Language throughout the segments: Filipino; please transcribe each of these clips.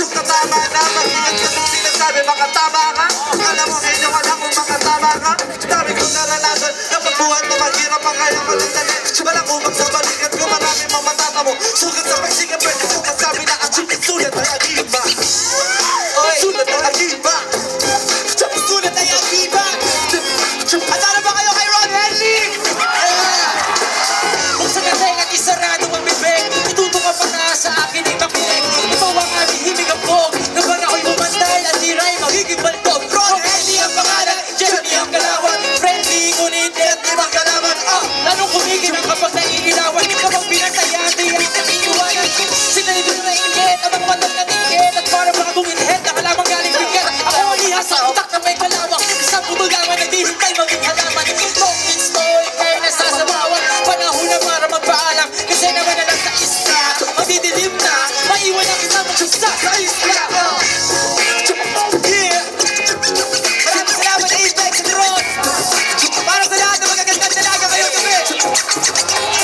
Chuk na tama na, mag-ingat ka kung sinasabi, makatama ka. Alam mo, ngayon wala kung makatama ka. Dami kong naranasan, na pagbuhat na mahirap ang kaya malandali. Walang umang sa balikat ko, marami mga matata mo. Sugat sa pagsikat, pwede ko masabi na ang sulit ay agiba. Sulit ay agiba. Sulit ay agiba. At ano ba kayo kay Ron Henley? Buksan na tayo at isarado ang bibig. Ituto ka pa na sa akin ay makinig. Ito ang aming himig ang pog. Na para ako'y bumantay at tiray magiging baltog. Ron Henley ang pangalan, Jeremy ang galawan. Friendly, ngunit di magkalaman. Lalong kumigil ang kapag naiilawan. Kapag pinagtayaan, di ang naiiwanan. Sinalibin na inggit, ang mga matang natingkit. At para mga guminhead na halamang galing bigat. Ako ang liha sa utak na may kalawang. Isang bumagaman, naghihintay maging halaman. It's story, kaya nasa sa bawat panahon na para magpaalam. Kasi naman na lang sa isla, magdidilim na. Maiwan ang isang mag-isa sa isla. Yeah! Maraming salamat, Apex and Ron. Para sa lahat na magagandang dalaga ngayong gabi.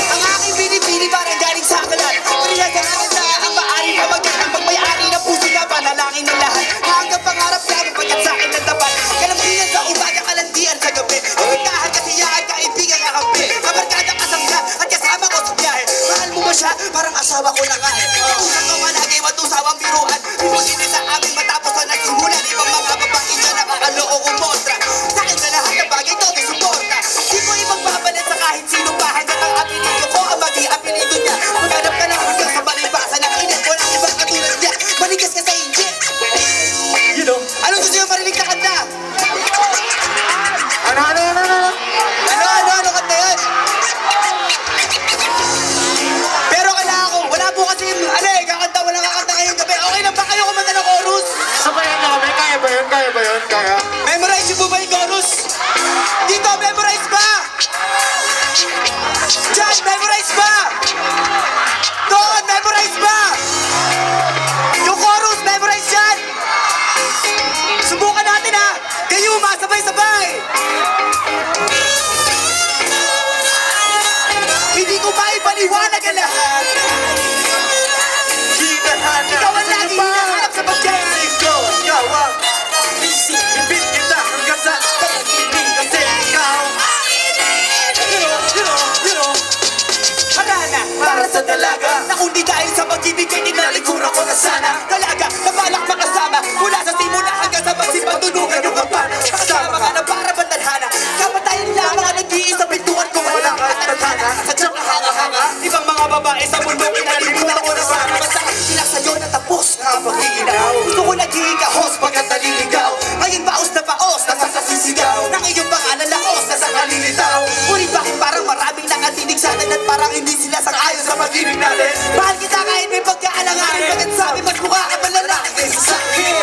Ang aking pinipili parang galing sa kalan. Pinagkakaan sa ang maari pa magandang pagmayari ng puso na panalangin ng lahat. Hanggang pangarap na magpagat sa akin ng dapat. Kalambihan sa umaga, kalandian sa gabi. Pagkahan, kasiyahan, kaibigan, kakampi. Kabarkada, kasangga, at kasama ko sa biyahe. Mahal mo ba siya? Parang asawa ko na kahit. Usang ko malagi, matusawang biruan. Pipusinin sa amin matapos na nagsimulan. Ibang mga babae dyan nakakaloko kumontra. Sa akin na lahat ng bagay to, may suporta. Di ko ipagbabalit sa kahit sino pa. Hanggang ang apelido ko, ang maging apelido niya. Maghanap ka na hanggang sa malibasan ng init. Walang ibang katulad niya. Manigas ka sa injit. You know, anong gusto yung marinig na kanta? Ano kanta yun? Pero kailangan ko, wala po kasi kakanta, wala kakanta ngayong gabi. Okay lang ba kayo kumanta ng chorus? Sabayan na kami, kaya ba yun? Kaya? Memorize yung po ba yung chorus? Dito, memorize ba? Diyan, memorize ba? Doon, memorize ba? Yung chorus, memorize yan! Subukan natin ha! Gayuma, sabay-sabay! Hindi ko maipaliwanag ang lahat. Ikaw ang lagi hinahanap sa pagkakas. Ikaw ang isipin kita hanggang sa pag-ibig kasi ikaw. You know, harana, para sa dalaga. Na kundi dahil sa pag-ibig ay tinalikuran ko na sana. Dalaga, na balak makasama. Mula sa simula hanggang sa pagsipang tulungan yung kampana. Kasama ka na para bandalhana. Kapatayin lamang ang nag-iisa pintuan ko wala ka at tadhana. Sadyang kahanga-hanga. Ibang mga babae sa mundo pinalimutan ko na sana. Basta sila sa'yo na tapos na ang pag-iinaw. Gusto ko naghihigahos pagkat naliligaw. Ngayon paos na paos, nasa sasisigaw. Nang iyong pangalan laos, nasa kalilitaw. Ngunit bakit parang maraming nakatinig sa atin at parang hindi sila sang-ayon sa pag-ibig natin? Mahal kita kahit may pagkaalanganin. Bakit sabi mas mukha ka ba lalaki kaysa sa akin?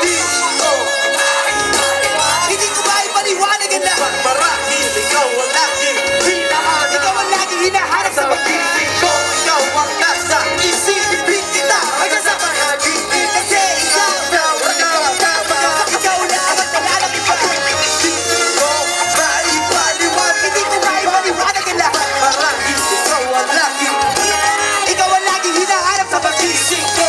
Hindi ko ba ipaliwanag ang lahat? Marahil ikaw ang laging hinahanap. Ikaw ang laging hinahanap sa pag-ibig ko. Ikaw ang nasa isipin kita hanggang sa pag-ibig kasi ikaw Ikaw na ang palalang ipag-ibig. Hindi ko maipaliwanag. Hindi ko ba ipaliwanag ang lahat? Marahil ikaw ang laging Ikaw ang laging hinahanap sa pag-ibig ko.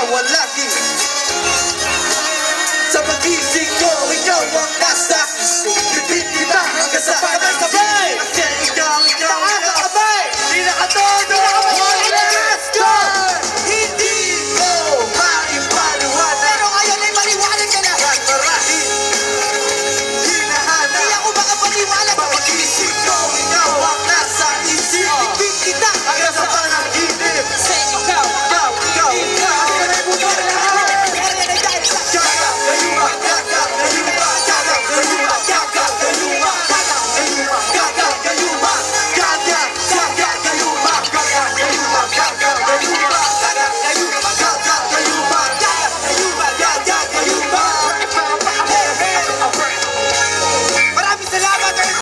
mawalagi